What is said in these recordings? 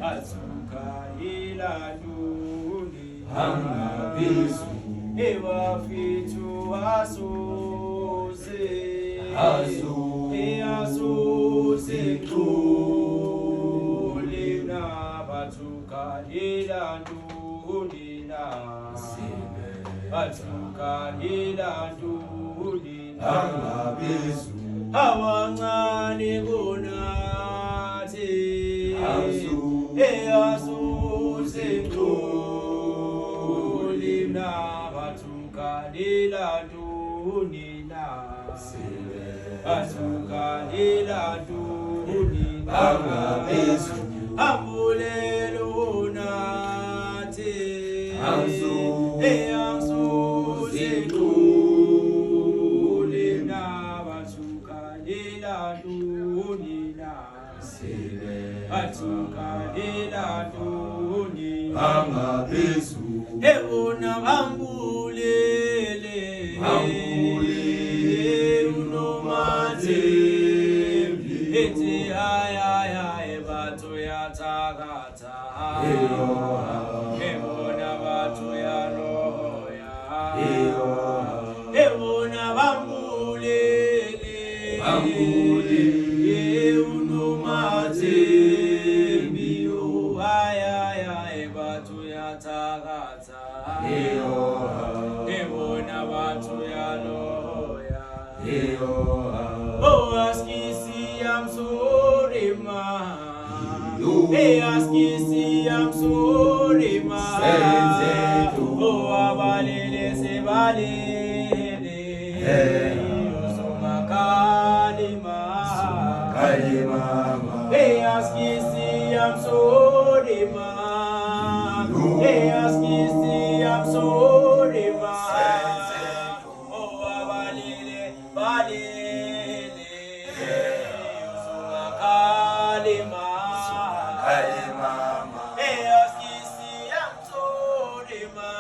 Asuka ilanduni Angabizu Ewafitu asuze Asuze kulina Batuka ilanduni Batuka ilanduni Angabizu Awancane kunati Asuze kulina Batuka ilanduni Batuka ilanduni Angabizu Ambulelo nati Asuze kulina Batuka ilanduni Batuka ilanduni Angabizu Ebona ambulele unomati eti haya batu ya takata ebona batu ya loya ebona bambulele unomati biyo haya batu ya takata ebona batu ya loya oh askisi I'm sorry ma hey askisi I'm sorry ma oh abalele se balele kalima hey askisi I'm sorry ma hey askisi I'm sorry ma oh abalele balele kalima hey askisi I'm sorry ma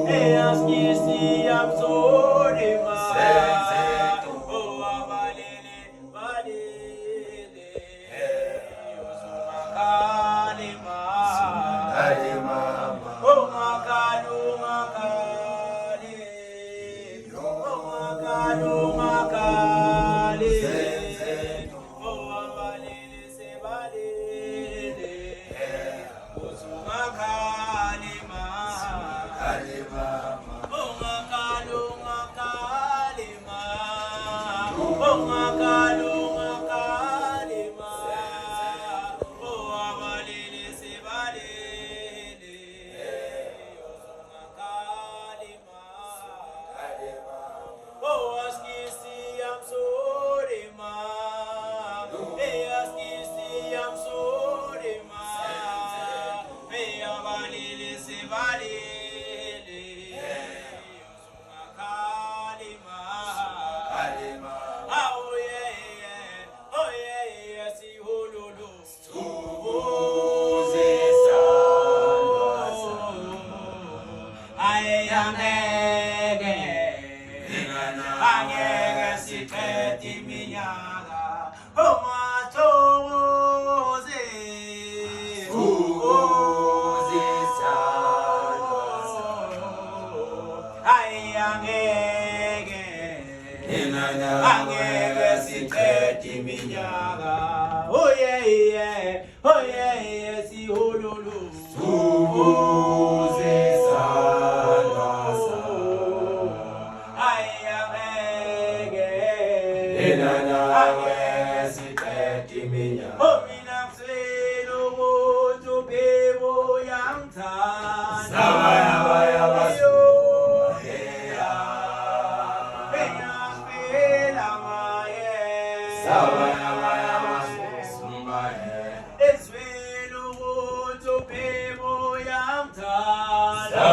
hey askisi I'm sorry ma oh abalele balele kalima oh makalu makale oh makalu makale oh abalele se balele uzuma kalima oh makalu makalima oh makalu makalima oh abalele se balele uzuma kalima oh askisi I'm sorry ma hey askisi I'm sorry ma hey abalele se balele uzuma kalima oh yeah si hololo angeke siqede iminyaka omathokoze angeke siqede iminyaka oh yeah sihololo oh mina mselo woto bebo yamthanda Esvelo woto bebo yamthanda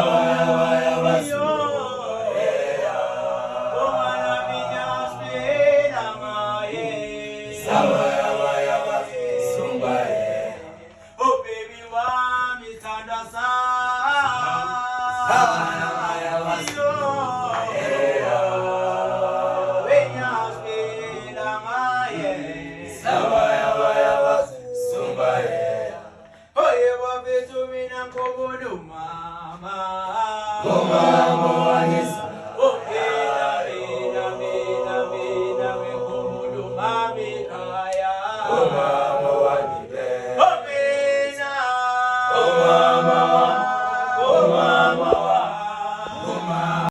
oh baby wami tanda kumamwanisa Mina, mina, mina, mina, we kumulumami kaya.